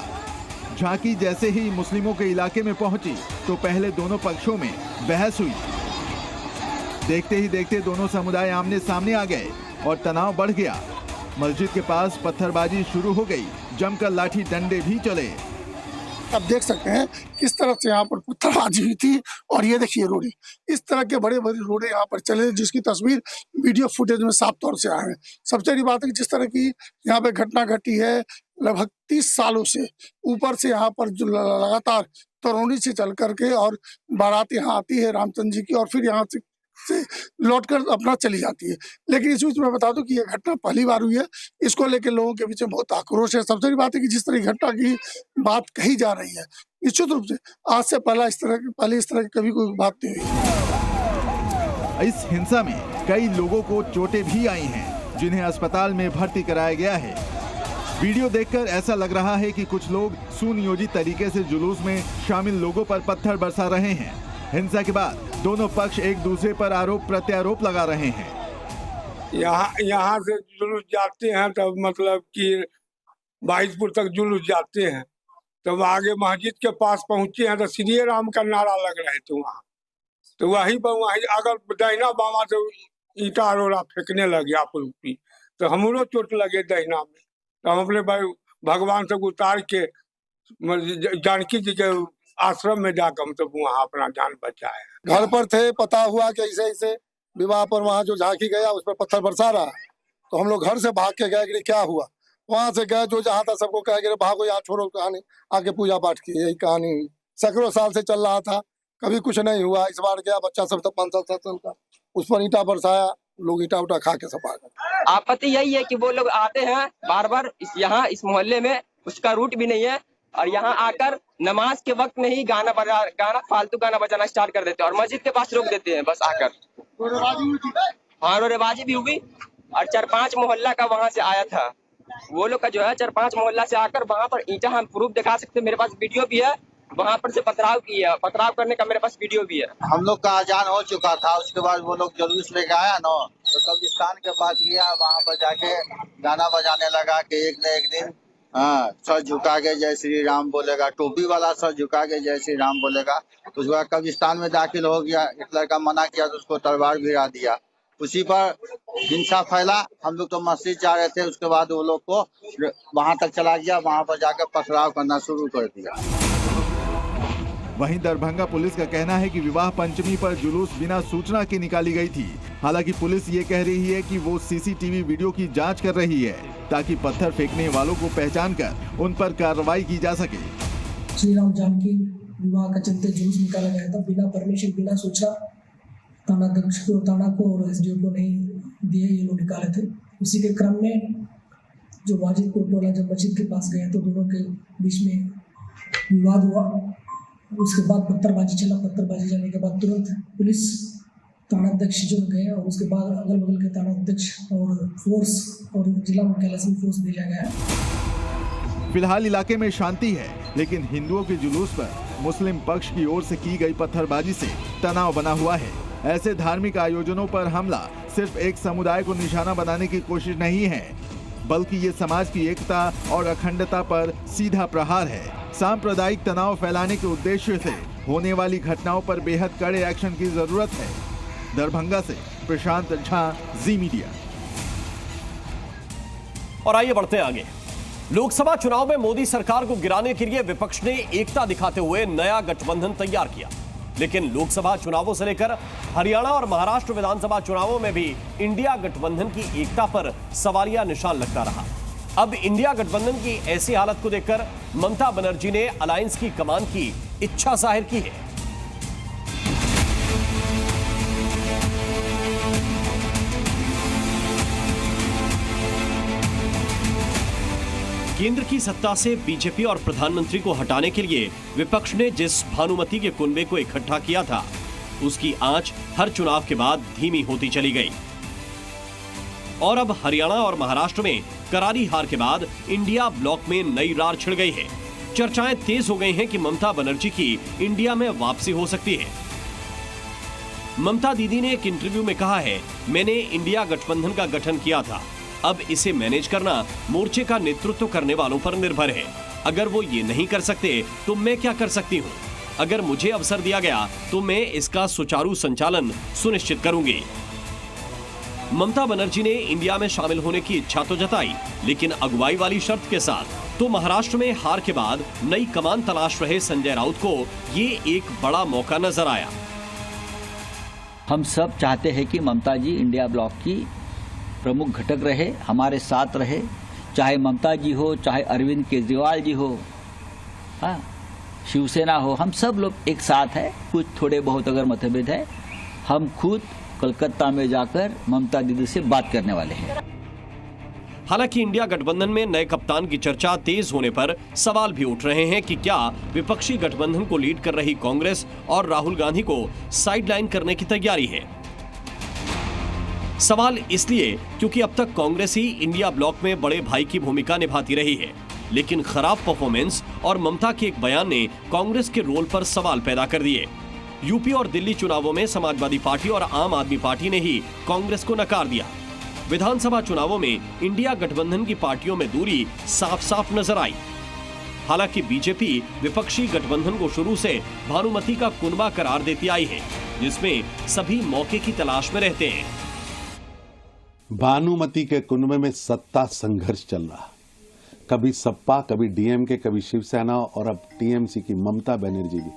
झांकी जैसे ही मुस्लिमों के इलाके में पहुंची तो पहले दोनों पक्षों में बहस हुई। देखते ही देखते दोनों समुदाय आमने सामने आ गए और तनाव बढ़ गया। मस्जिद के पास पत्थरबाजी शुरू हो गई, जमकर लाठी डंडे भी चले। आप देख सकते हैं किस तरह से यहाँ पर पत्थरबाजी हुई थी। और ये देखिए रोडे, इस तरह के बड़े बड़े रोडे यहाँ पर चले, जिसकी तस्वीर वीडियो फुटेज में साफ तौर से आए हैं। सबसे बड़ी बात है कि जिस तरह की यहाँ पे घटना घटी है, लगभग 30 सालों से ऊपर से यहाँ पर जो लगातार तरौनी से चल करके और बारात यहाँ आती है रामचंद्र जी की और फिर यहाँ से लौटकर अपना चली जाती है। लेकिन इस बीच मैं बता दूं कि यह घटना पहली बार हुई है। इसको लेकर लोगों के बीच में बहुत आक्रोश है। सबसे बड़ी बात है कि जिस तरह की घटना की बात कही जा रही है, निश्चित रूप से आज से पहले इस तरह की कभी कोई बात नहीं हुई। इस हिंसा में कई लोगों को चोटें भी आई हैं, जिन्हें अस्पताल में भर्ती कराया गया है। वीडियो देखकर ऐसा लग रहा है कि कुछ लोग सुनियोजित तरीके से जुलूस में शामिल लोगों पर पत्थर बरसा रहे हैं। हिंसा के बाद दोनों पक्ष एक दूसरे पर आरोप प्रत्यारोप लगा रहे हैं। यहाँ से जुलूस जाते हैं तब मतलब कि 22पुर तक जुलूस जाते हैं, तब आगे मस्जिद के पास पहुंचे हैं तो श्री राम का नारा लग रहे थे वहाँ। तो वहीं अगर दहिना बामा से ईटा रोड़ा फेंकने लगे आपन पे, तो हमरो चोट लगे दहिना में। तो हम अपने भगवान से उतार के जानकी जी के आश्रम में जाकर हम सब वहाँ अपना जान बचाए। घर पर थे, पता हुआ कि ऐसे ऐसे विवाह पर वहाँ जो झांकी गया उस पर पत्थर बरसा रहा, तो हम लोग घर से भाग के गए कि क्या हुआ। वहाँ से गए जो जहाँ था सबको कह गए भागो यहाँ छोड़ो कहानी, आके पूजा पाठ की। यही कहानी हुई, सैकड़ों साल से चल रहा था, कभी कुछ नहीं हुआ। इस बार गया बच्चा सब 5-7 साल का, उस पर ईटा बरसाया, लोग ईटा उटा खा के सब आ गए। आपत्ति यही है कि वो लोग आते हैं बार बार यहाँ इस मोहल्ले में, उसका रूट भी नहीं है, और यहाँ आकर नमाज के वक्त में ही फालतू गाना बजाना स्टार्ट कर देते हैं और मस्जिद के पास रोक देते हैं। बस आकर हाँ रोरेबाजी भी हुई और 4-5 मोहल्ला का वहाँ से आया था। वो लोग का जो है 4-5 मोहल्ला से आकर वहाँ पर ईंटा, हम प्रूफ दिखा सकते हैं, मेरे पास वीडियो भी है, वहाँ पर से पथराव किया, पथराव करने का मेरे पास वीडियो भी है। हम लोग का अजान हो चुका था, उसके बाद वो लोग जुलूस लेके आया ना, तो कब्रिस्तान के पास गया, वहाँ पर जाके गाना बजाने लगा कि एक न एक दिन सर झुका के जय श्री राम बोलेगा, टोपी वाला सर झुका के जय श्री राम बोलेगा। उसके बाद कब्रिस्तान में दाखिल हो गया, एक लड़का मना किया तो उसको तलवार भिड़ा दिया। उसी पर हिंसा फैला। हम लोग तो मस्जिद जा रहे थे, उसके बाद वो लोग को वहां तक चला गया, वहां पर जाकर पथराव करना शुरू कर दिया। वहीं दरभंगा पुलिस का कहना है कि विवाह पंचमी पर जुलूस बिना सूचना के निकाली गई थी। हालांकि पुलिस ये कह रही है कि वो सीसीटीवी वीडियो की जांच कर रही है, ताकि पत्थर फेंकने वालों को पहचान कर उन पर कार्रवाई की जा सके। श्री राम जानकी विवाह का चलते जुलूस निकाला गया था, बिना परमिशन, बिना सूचना, थानाध्यक्ष को, थाना को और एसडीओ को नहीं दिए, ये लोग निकाले थे। उसी के क्रम में जो वाजिदपुर टोला जब मस्जिद के पास गया तो दोनों के बीच में विवाद हुआ। उसके बाद पत्थरबाजी चला, पत्थरबाजी जाने के बाद तुरंत पुलिस थानाध्यक्ष जो गए और उसके बाद अगल बगल के थानाध्यक्ष और फोर्स और जिला मुख्यालय से फोर्स भेजा गया। फिलहाल इलाके में शांति है, लेकिन हिंदुओं के जुलूस पर मुस्लिम पक्ष की ओर से की गई पत्थरबाजी से तनाव बना हुआ है। ऐसे धार्मिक आयोजनों पर हमला सिर्फ एक समुदाय को निशाना बनाने की कोशिश नहीं है, बल्कि ये समाज की एकता और अखंडता पर सीधा प्रहार है। सांप्रदायिक तनाव फैलाने के उद्देश्य से होने वाली घटनाओं पर बेहद कड़े एक्शन की जरूरत है। दरभंगा से प्रशांत झा, जी मीडिया। और आइए बढ़ते हैं आगे। लोकसभा चुनाव में मोदी सरकार को गिराने के लिए विपक्ष ने एकता दिखाते हुए नया गठबंधन तैयार किया, लेकिन लोकसभा चुनावों से लेकर हरियाणा और महाराष्ट्र विधानसभा चुनावों में भी इंडिया गठबंधन की एकता पर सवालिया निशान लगता रहा। अब इंडिया गठबंधन की ऐसी हालत को देखकर ममता बनर्जी ने अलायंस की कमान की इच्छा जाहिर की है। केंद्र की सत्ता से बीजेपी और प्रधानमंत्री को हटाने के लिए विपक्ष ने जिस भानुमति के कुनबे को इकट्ठा किया था, उसकी आंच हर चुनाव के बाद धीमी होती चली गई और अब हरियाणा और महाराष्ट्र में करारी हार के बाद इंडिया ब्लॉक में नई रार छिड़ गई है। चर्चाएं तेज हो गई हैं कि ममता बनर्जी की इंडिया में वापसी हो सकती है। ममता दीदी ने एक इंटरव्यू में कहा है, मैंने इंडिया गठबंधन का गठन किया था, अब इसे मैनेज करना मोर्चे का नेतृत्व करने वालों पर निर्भर है। अगर वो ये नहीं कर सकते तो मैं क्या कर सकती हूँ? अगर मुझे अवसर दिया गया तो मैं इसका सुचारू संचालन सुनिश्चित करूंगी। ममता बनर्जी ने इंडिया में शामिल होने की इच्छा तो जताई, लेकिन अगुवाई वाली शर्त के साथ। तो महाराष्ट्र में हार के बाद नई कमान तलाश रहे संजय राउत को ये एक बड़ा मौका नजर आया। हम सब चाहते हैं कि ममता जी इंडिया ब्लॉक की प्रमुख घटक रहे, हमारे साथ रहे, चाहे ममता जी हो, चाहे अरविंद केजरीवाल जी हो। हाँ, शिवसेना हो, हम सब लोग एक साथ है। कुछ थोड़े बहुत अगर मतभेद है, हम खुद कोलकाता में जाकर ममता दीदी से बात करने वाले हैं। हालांकि इंडिया गठबंधन में नए कप्तान की चर्चा तेज होने पर सवाल भी उठ रहे हैं कि क्या विपक्षी गठबंधन को लीड कर रही कांग्रेस और राहुल गांधी को साइडलाइन करने की तैयारी है। सवाल इसलिए क्योंकि अब तक कांग्रेस ही इंडिया ब्लॉक में बड़े भाई की भूमिका निभाती रही है, लेकिन खराब परफॉर्मेंस और ममता के एक बयान ने कांग्रेस के रोल पर सवाल पैदा कर दिए। यूपी और दिल्ली चुनावों में समाजवादी पार्टी और आम आदमी पार्टी ने ही कांग्रेस को नकार दिया। विधानसभा चुनावों में इंडिया गठबंधन की पार्टियों में दूरी साफ साफ नजर आई। हालांकि बीजेपी विपक्षी गठबंधन को शुरू से भानुमति का कुनबा करार देती आई है, जिसमें सभी मौके की तलाश में रहते हैं। भानुमति के कुनबे में सत्ता संघर्ष चल रहा, कभी सपा, कभी डीएमके, कभी शिवसेना और अब टीएमसी की ममता बनर्जी भी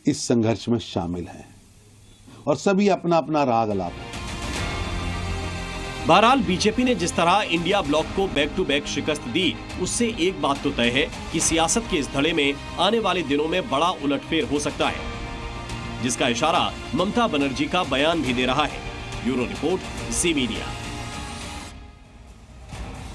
इस संघर्ष में शामिल हैं और सभी अपना अपना राग अलाप है। बहरहाल बीजेपी ने जिस तरह इंडिया ब्लॉक को बैक टू बैक शिकस्त दी, उससे एक बात तो तय है कि सियासत के इस धड़े में आने वाले दिनों में बड़ा उलटफेर हो सकता है, जिसका इशारा ममता बनर्जी का बयान भी दे रहा है। ब्यूरो रिपोर्ट, जी मीडिया।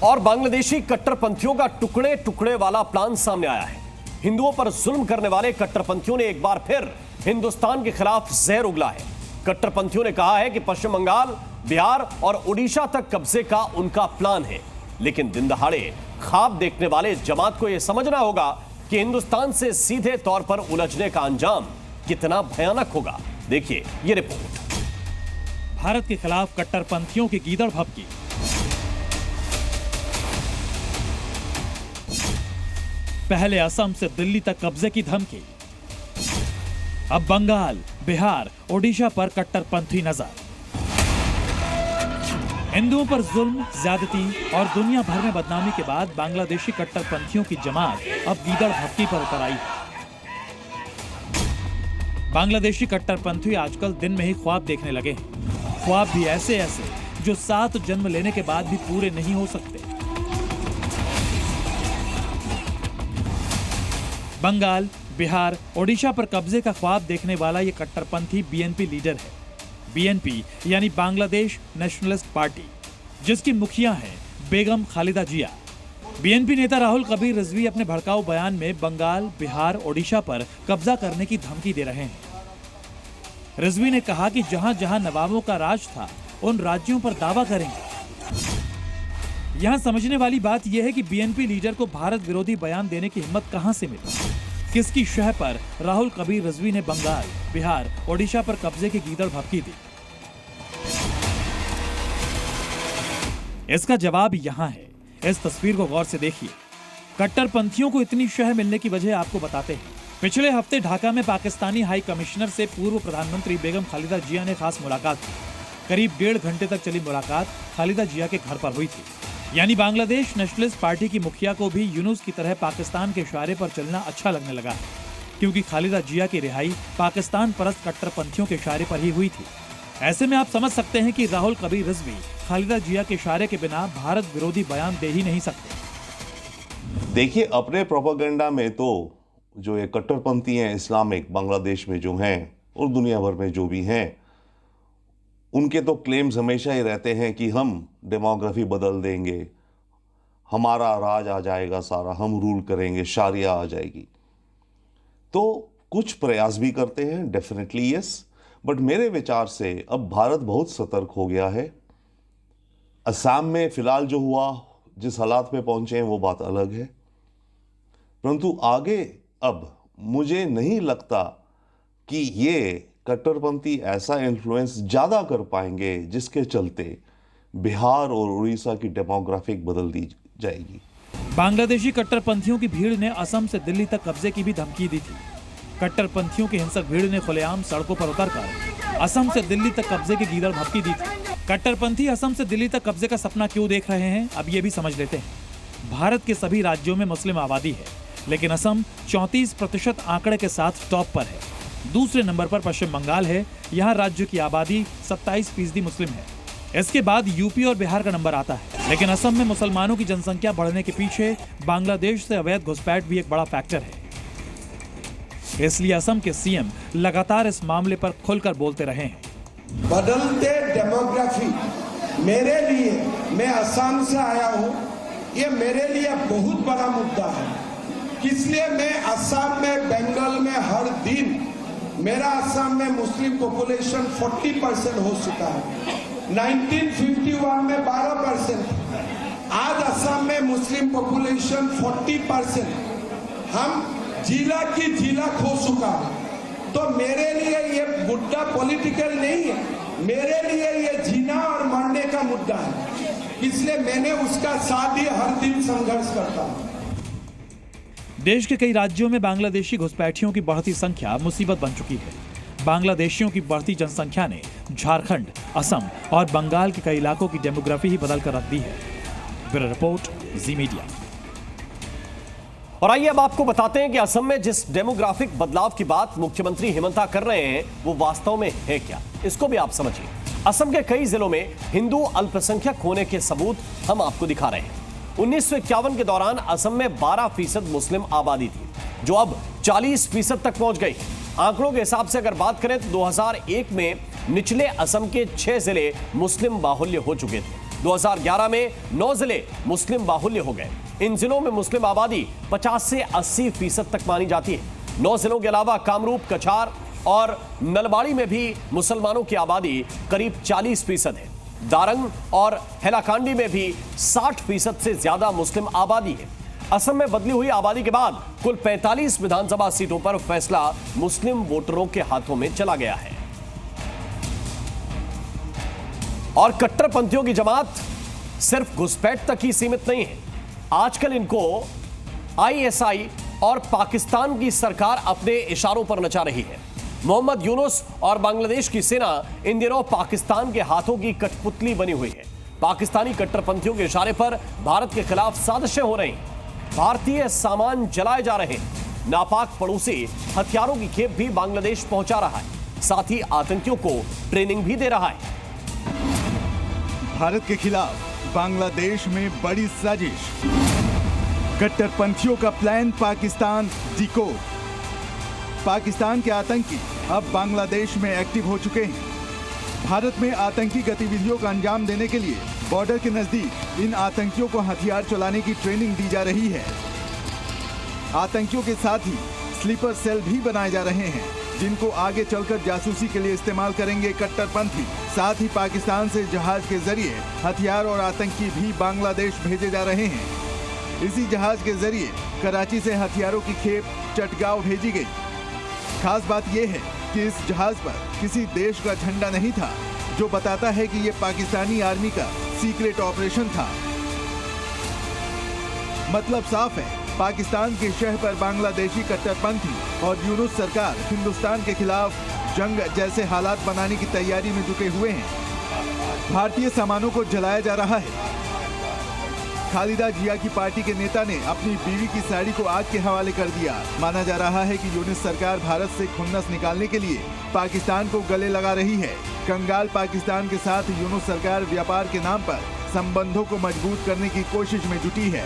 और बांग्लादेशी कट्टरपंथियों का टुकड़े टुकड़े वाला प्लान सामने आया है। हिंदुओं पर जुल्म करने वाले कट्टरपंथियों ने एक बार फिर हिंदुस्तान के खिलाफ जहर उगला है। कट्टरपंथियों ने कहा है कि पश्चिम बंगाल, बिहार और ओडिशा तक कब्जे का उनका प्लान है, लेकिन दिन दहाड़े ख्वाब देखने वाले जमात को यह समझना होगा कि हिंदुस्तान से सीधे तौर पर उलझने का अंजाम कितना भयानक होगा। देखिए ये रिपोर्ट। भारत के खिलाफ कट्टरपंथियों की गीदड़ भभकी। पहले असम से दिल्ली तक कब्जे की धमकी, अब बंगाल, बिहार, ओडिशा पर कट्टरपंथी नजर। हिंदुओं पर जुल्म, ज्यादती और दुनिया भर में बदनामी के बाद बांग्लादेशी कट्टरपंथियों की जमात अब गीदड़ भभकी पर उतर आई है। बांग्लादेशी कट्टरपंथी आजकल दिन में ही ख्वाब देखने लगे हैं। ख्वाब भी ऐसे ऐसे जो 7 जन्म लेने के बाद भी पूरे नहीं हो सकते। बंगाल, बिहार, ओडिशा पर कब्जे का ख्वाब देखने वाला ये कट्टरपंथी बीएनपी लीडर है। बीएनपी यानी बांग्लादेश नेशनलिस्ट पार्टी, जिसकी मुखिया हैं बेगम खालिदा जिया। बीएनपी नेता राहुल कबीर रिजवी अपने भड़काऊ बयान में बंगाल, बिहार, ओडिशा पर कब्जा करने की धमकी दे रहे हैं। रिजवी ने कहा कि जहां जहां नवाबों का राज था, उन राज्यों पर दावा करेंगे। यहां समझने वाली बात यह है कि बीएनपी लीडर को भारत विरोधी बयान देने की हिम्मत कहां से मिली। किसकी शह पर राहुल कबीर रिजवी ने बंगाल, बिहार, ओडिशा पर कब्जे की गीदड़ भभकी दी? इसका जवाब यहां है। इस तस्वीर को गौर से देखिए। कट्टरपंथियों को इतनी शह मिलने की वजह आपको बताते हैं। पिछले हफ्ते ढाका में पाकिस्तानी हाई कमिश्नर से पूर्व प्रधानमंत्री बेगम खालिदा जिया ने खास मुलाकात की। करीब 1.5 घंटे तक चली मुलाकात खालिदा जिया के घर पर हुई थी। यानी बांग्लादेश नेशनलिस्ट पार्टी की मुखिया को भी यूनुस की तरह पाकिस्तान के इशारे पर चलना अच्छा लगने लगा है, क्योंकि खालिदा जिया की रिहाई पाकिस्तान परस्त कट्टरपंथियों के इशारे पर ही हुई थी। ऐसे में आप समझ सकते हैं कि राहुल कबीर रिजवी खालिदा जिया के इशारे के बिना भारत विरोधी बयान दे ही नहीं सकते। देखिए, अपने प्रोपेगेंडा में तो जो ये कट्टरपंथी हैं इस्लामिक बांग्लादेश में जो हैं और दुनिया भर में जो भी हैं, उनके तो क्लेम्स हमेशा ही रहते हैं कि हम डेमोग्राफी बदल देंगे, हमारा राज आ जाएगा सारा, हम रूल करेंगे, शारिया आ जाएगी। तो कुछ प्रयास भी करते हैं, डेफिनेटली यस, बट मेरे विचार से अब भारत बहुत सतर्क हो गया है। असम में फिलहाल जो हुआ, जिस हालात में पहुंचे हैं वो बात अलग है, परंतु आगे अब मुझे नहीं लगता कि ये कट्टरपंथी ऐसा इन्फ्लुएंस ज़्यादा कर पाएंगे जिसके चलते बिहार और उड़ीसा की डेमोग्राफिक बदल दी जाएगी। बांग्लादेशी कट्टरपंथियों की भीड़ ने असम से दिल्ली तक कब्जे की भी धमकी दी थी। कट्टरपंथियों की हिंसक भीड़ ने खुलेआम सड़कों पर उतरकर असम से दिल्ली तक कब्जे की गीदड़ भभकी दी थी। कट्टरपंथी असम से दिल्ली तक कब्जे का सपना क्यों देख रहे हैं, अब ये भी समझ लेते हैं। भारत के सभी राज्यों में मुस्लिम आबादी है, लेकिन असम 34% आंकड़े के साथ टॉप पर है। दूसरे नंबर पर पश्चिम बंगाल है, यहाँ राज्य की आबादी 27% मुस्लिम है। इसके बाद यूपी और बिहार का नंबर आता है, लेकिन असम में मुसलमानों की जनसंख्या बढ़ने के पीछे बांग्लादेश से अवैध घुसपैठ भी एक बड़ा फैक्टर है। इसलिए असम के सीएम लगातार इस मामले पर खुलकर बोलते रहे हैं। बदलते डेमोग्राफी मेरे लिए, मैं असम से आया हूँ, ये मेरे लिए बहुत बड़ा मुद्दा है। इसलिए मैं असम में, बंगाल में हर दिन, मेरा असम में मुस्लिम पॉपुलेशन 40% हो चुका है। 1951 में 12%, आज असम में मुस्लिम पॉपुलेशन 40%, हम जिला की जिला खो चुका है। तो मेरे लिए ये मुद्दा पॉलिटिकल नहीं है, मेरे लिए ये जीना और मरने का मुद्दा है। इसलिए मैंने उसका साथ ही हर दिन संघर्ष करता हूँ। देश के कई राज्यों में बांग्लादेशी घुसपैठियों की बढ़ती संख्या मुसीबत बन चुकी है। बांग्लादेशियों की बढ़ती जनसंख्या ने झारखंड, असम और बंगाल के कई इलाकों की डेमोग्राफी ही बदल कर रख दी है। ब्यूरो रिपोर्ट, जी मीडिया। और आइए अब आपको बताते हैं कि असम में जिस डेमोग्राफिक बदलाव की बात मुख्यमंत्री हिमंता कर रहे हैं वो वास्तव में है क्या, इसको भी आप समझिए। असम के कई जिलों में हिंदू अल्पसंख्यक होने के सबूत हम आपको दिखा रहे हैं। 1951 के दौरान असम में 12% मुस्लिम आबादी थी, जो अब 40% तक पहुंच गई। आंकड़ों के हिसाब से अगर बात करें तो 2001 में निचले असम के 6 जिले मुस्लिम बाहुल्य हो चुके थे। 2011 में 9 जिले मुस्लिम बाहुल्य हो गए। इन जिलों में मुस्लिम आबादी 50 से 80% तक मानी जाती है। 9 जिलों के अलावा कामरूप, कछार और नलबाड़ी में भी मुसलमानों की आबादी करीब 40% है। दारंग और हैलाकांडी में भी 60% से ज्यादा मुस्लिम आबादी है। असम में बदली हुई आबादी के बाद कुल 45 विधानसभा सीटों पर फैसला मुस्लिम वोटरों के हाथों में चला गया है। और कट्टरपंथियों की जमात सिर्फ घुसपैठ तक ही सीमित नहीं है। आजकल इनको आईएसआई और पाकिस्तान की सरकार अपने इशारों पर नचा रही है। मोहम्मद यूनुस और बांग्लादेश की सेना इन दिनों पाकिस्तान के हाथों की कठपुतली बनी हुई है। पाकिस्तानी कट्टरपंथियों के इशारे पर भारत के खिलाफ साजिशें हो रही हैं। भारतीय सामान जलाए जा रहे हैं। नापाक पड़ोसी हथियारों की खेप भी बांग्लादेश पहुंचा रहा है, साथ ही आतंकियों को ट्रेनिंग भी दे रहा है। भारत के खिलाफ बांग्लादेश में बड़ी साजिश, कट्टरपंथियों का प्लान पाकिस्तान डिकोड। पाकिस्तान के आतंकी अब बांग्लादेश में एक्टिव हो चुके हैं। भारत में आतंकी गतिविधियों का अंजाम देने के लिए बॉर्डर के नजदीक इन आतंकियों को हथियार चलाने की ट्रेनिंग दी जा रही है। आतंकियों के साथ ही स्लीपर सेल भी बनाए जा रहे हैं, जिनको आगे चलकर जासूसी के लिए इस्तेमाल करेंगे कट्टरपंथी। साथ ही पाकिस्तान से जहाज के जरिए हथियार और आतंकी भी बांग्लादेश भेजे जा रहे हैं। इसी जहाज के जरिए कराची से हथियारों की खेप चटगांव भेजी गई। खास बात यह है कि इस जहाज पर किसी देश का झंडा नहीं था, जो बताता है कि यह पाकिस्तानी आर्मी का सीक्रेट ऑपरेशन था। मतलब साफ है, पाकिस्तान के शह पर बांग्लादेशी कट्टरपंथी और यूनुस सरकार हिंदुस्तान के खिलाफ जंग जैसे हालात बनाने की तैयारी में जुटे हुए हैं। भारतीय सामानों को जलाया जा रहा है। खालिदा जिया की पार्टी के नेता ने अपनी बीवी की साड़ी को आग के हवाले कर दिया। माना जा रहा है कि यूनुस सरकार भारत से खुन्नस निकालने के लिए पाकिस्तान को गले लगा रही है। कंगाल पाकिस्तान के साथ यूनुस सरकार व्यापार के नाम पर संबंधों को मजबूत करने की कोशिश में जुटी है।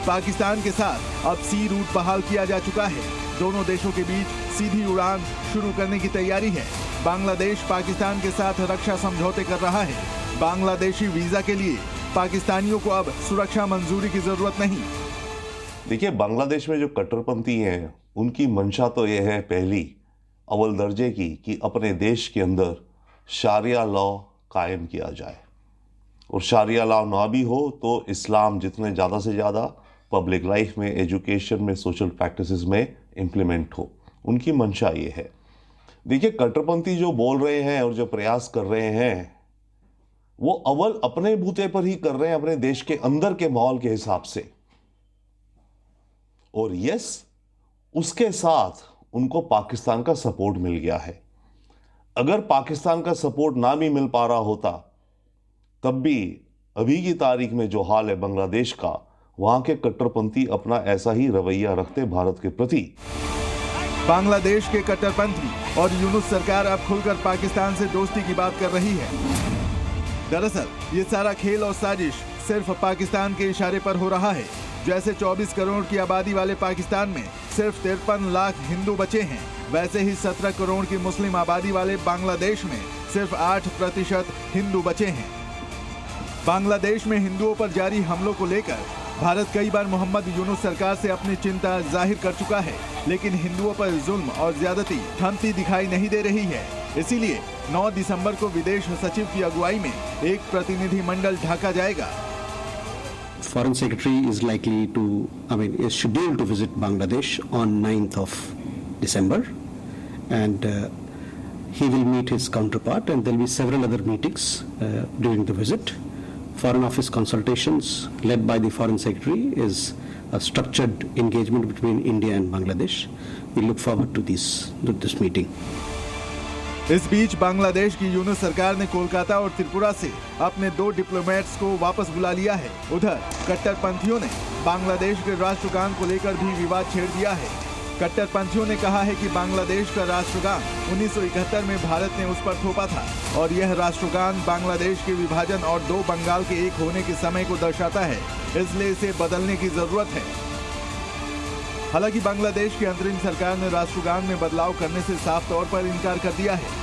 पाकिस्तान के साथ अब सी रूट बहाल किया जा चुका है। दोनों देशों के बीच सीधी उड़ान शुरू करने की तैयारी है। बांग्लादेश पाकिस्तान के साथ रक्षा समझौते कर रहा है। बांग्लादेशी वीजा के लिए पाकिस्तानियों को अब सुरक्षा मंजूरी की जरूरत नहीं। देखिए, बांग्लादेश में जो कट्टरपंथी हैं, उनकी मंशा तो यह है पहली अव्वल दर्जे की कि अपने देश के अंदर शारिया लॉ कायम किया जाए, और शारिया लॉ ना भी हो तो इस्लाम जितने ज़्यादा से ज़्यादा पब्लिक लाइफ में, एजुकेशन में, सोशल प्रैक्टिसेस में इम्प्लीमेंट हो। उनकी मंशा ये है। देखिए, कट्टरपंथी जो बोल रहे हैं और जो प्रयास कर रहे हैं, वो अव्वल अपने बूते पर ही कर रहे हैं, अपने देश के अंदर के माहौल के हिसाब से। और यस, उसके साथ उनको पाकिस्तान का सपोर्ट मिल गया है। अगर पाकिस्तान का सपोर्ट ना भी मिल पा रहा होता, तब भी अभी की तारीख में जो हाल है बांग्लादेश का, वहां के कट्टरपंथी अपना ऐसा ही रवैया रखते भारत के प्रति। बांग्लादेश के कट्टरपंथी और यूनुस सरकार अब खुलकर पाकिस्तान से दोस्ती की बात कर रही है। दरअसल ये सारा खेल और साजिश सिर्फ पाकिस्तान के इशारे पर हो रहा है। जैसे 24 करोड़ की आबादी वाले पाकिस्तान में सिर्फ 53 लाख हिंदू बचे हैं, वैसे ही 17 करोड़ की मुस्लिम आबादी वाले बांग्लादेश में सिर्फ 8% हिंदू बचे हैं। बांग्लादेश में हिंदुओं पर जारी हमलों को लेकर भारत कई बार मोहम्मद यूनुस सरकार से अपनी चिंता जाहिर कर चुका है, लेकिन हिंदुओं पर जुल्म और ज्यादती थमती दिखाई नहीं दे रही है। इसीलिए 9 दिसंबर को विदेश सचिव की अगुवाई में एक प्रतिनिधि मंडल ढाका जाएगा। Foreign Secretary is likely to, is scheduled to visit Bangladesh on 9th of December, and he will meet his counterpart, and there will be several other meetings during the visit. Foreign Office consultations led by the Foreign Secretary is a structured engagement between India and Bangladesh. We look forward to this meeting. इस बीच बांग्लादेश की यूनुस सरकार ने कोलकाता और त्रिपुरा से अपने 2 diplomats को वापस बुला लिया है। उधर कट्टरपंथियों ने बांग्लादेश के राष्ट्रगान को लेकर भी विवाद छेड़ दिया है। कट्टरपंथियों ने कहा है कि बांग्लादेश का राष्ट्रगान 1971 में भारत ने उस पर थोपा था और यह राष्ट्रगान बांग्लादेश के विभाजन और 2 बंगाल के एक होने के समय को दर्शाता है, इसलिए इसे बदलने की जरूरत है। हालांकि बांग्लादेश की अंतरिम सरकार ने राष्ट्रगान में बदलाव करने से साफ तौर पर इनकार कर दिया है।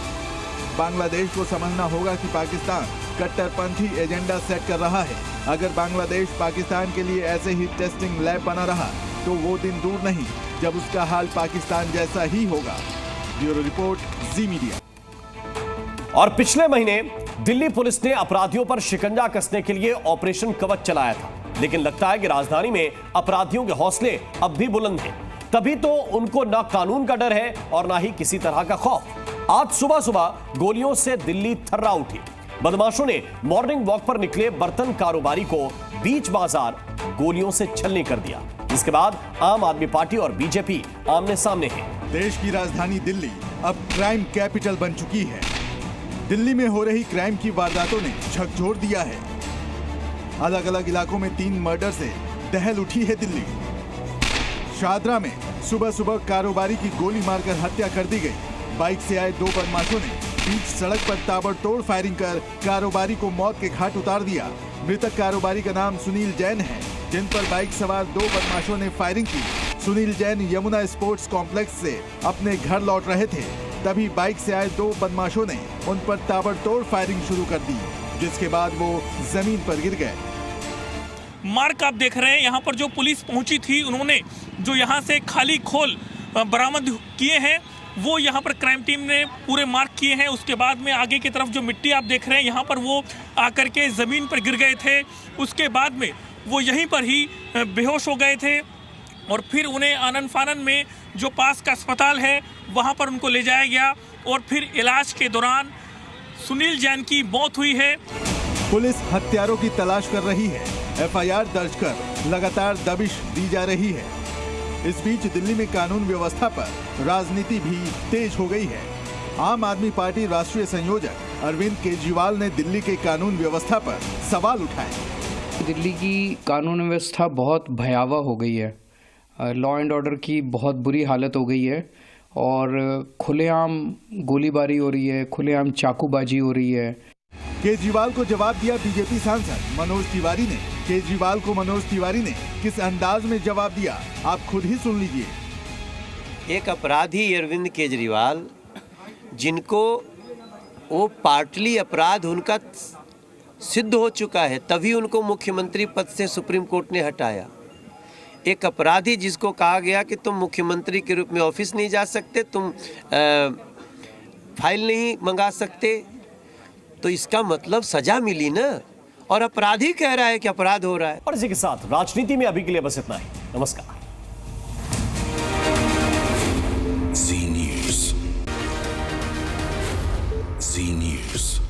बांग्लादेश को समझना होगा कि पाकिस्तान कट्टरपंथी एजेंडा सेट कर रहा है। अगर बांग्लादेश पाकिस्तान के लिए ऐसे ही टेस्टिंग लैब बना रहा तो वो दिन दूर नहीं जब उसका हाल पाकिस्तान जैसा ही होगा। ब्यूरो रिपोर्ट, जी मीडिया। और पिछले महीने दिल्ली पुलिस ने अपराधियों पर शिकंजा कसने के लिए ऑपरेशन कवच चलाया था, लेकिन लगता है कि राजधानी में अपराधियों के हौसले अब भी बुलंद हैं। तभी तो उनको ना कानून का डर है और ना ही किसी तरह का खौफ। आज सुबह सुबह गोलियों से दिल्ली थर्रा उठी। बदमाशों ने मॉर्निंग वॉक पर निकले बर्तन कारोबारी को बीच बाजार गोलियों से छलनी कर दिया। इसके बाद आम आदमी पार्टी और बीजेपी आमने सामने है। देश की राजधानी दिल्ली अब क्राइम कैपिटल बन चुकी है। दिल्ली में हो रही क्राइम की वारदातों ने झकझोर दिया है। अलग अलग इलाकों में 3 मर्डर से दहल उठी है दिल्ली। शादरा में सुबह सुबह कारोबारी की गोली मारकर हत्या कर दी गई। बाइक से आए 2 बदमाशों ने बीच सड़क पर ताबड़तोड़ फायरिंग कर कारोबारी को मौत के घाट उतार दिया। मृतक कारोबारी का नाम सुनील जैन है, जिन पर बाइक सवार 2 बदमाशों ने फायरिंग की। सुनील जैन यमुना स्पोर्ट्स कॉम्प्लेक्स से अपने घर लौट रहे थे, तभी बाइक से आए 2 बदमाशों ने उन पर ताबड़तोड़ फायरिंग शुरू कर दी, जिसके बाद वो जमीन पर गिर गए। मार्क आप देख रहे हैं, यहाँ पर जो पुलिस पहुंची थी उन्होंने जो यहाँ से खाली खोल बरामद किए हैं वो यहाँ पर क्राइम टीम ने पूरे मार्क किए हैं। उसके बाद में आगे की तरफ जो मिट्टी आप देख रहे हैं यहाँ पर वो आकर के ज़मीन पर गिर गए थे। उसके बाद में वो यहीं पर ही बेहोश हो गए थे और फिर उन्हें आनन फानन में जो पास का अस्पताल है वहाँ पर उनको ले जाया गया और फिर इलाज के दौरान सुनील जैन की मौत हुई है। पुलिस हत्यारों की तलाश कर रही है। FIR दर्ज कर लगातार दबिश दी जा रही है। इस बीच दिल्ली में कानून व्यवस्था पर राजनीति भी तेज हो गई है। आम आदमी पार्टी राष्ट्रीय संयोजक अरविंद केजरीवाल ने दिल्ली के कानून व्यवस्था पर सवाल उठाए। दिल्ली की कानून व्यवस्था बहुत भयावह हो गई है। लॉ एंड ऑर्डर की बहुत बुरी हालत हो गई है और खुलेआम गोलीबारी हो रही है, खुलेआम चाकूबाजी हो रही है। केजरीवाल को जवाब दिया बीजेपी सांसद मनोज तिवारी ने। केजरीवाल को मनोज तिवारी ने किस अंदाज में जवाब दिया, आप खुद ही सुन लीजिए। एक अपराधी अरविंद केजरीवाल, जिनको वो पार्टली अपराध उनका सिद्ध हो चुका है, तभी उनको मुख्यमंत्री पद से सुप्रीम कोर्ट ने हटाया। एक अपराधी जिसको कहा गया कि तुम मुख्यमंत्री के रूप में ऑफिस नहीं जा सकते, तुम फाइल नहीं मंगा सकते, तो इसका मतलब सजा मिली ना, और अपराधी कह रहा है कि अपराध हो रहा है। और इसी के साथ राजनीति में अभी के लिए बस इतना ही। नमस्कार। जी न्यूज़।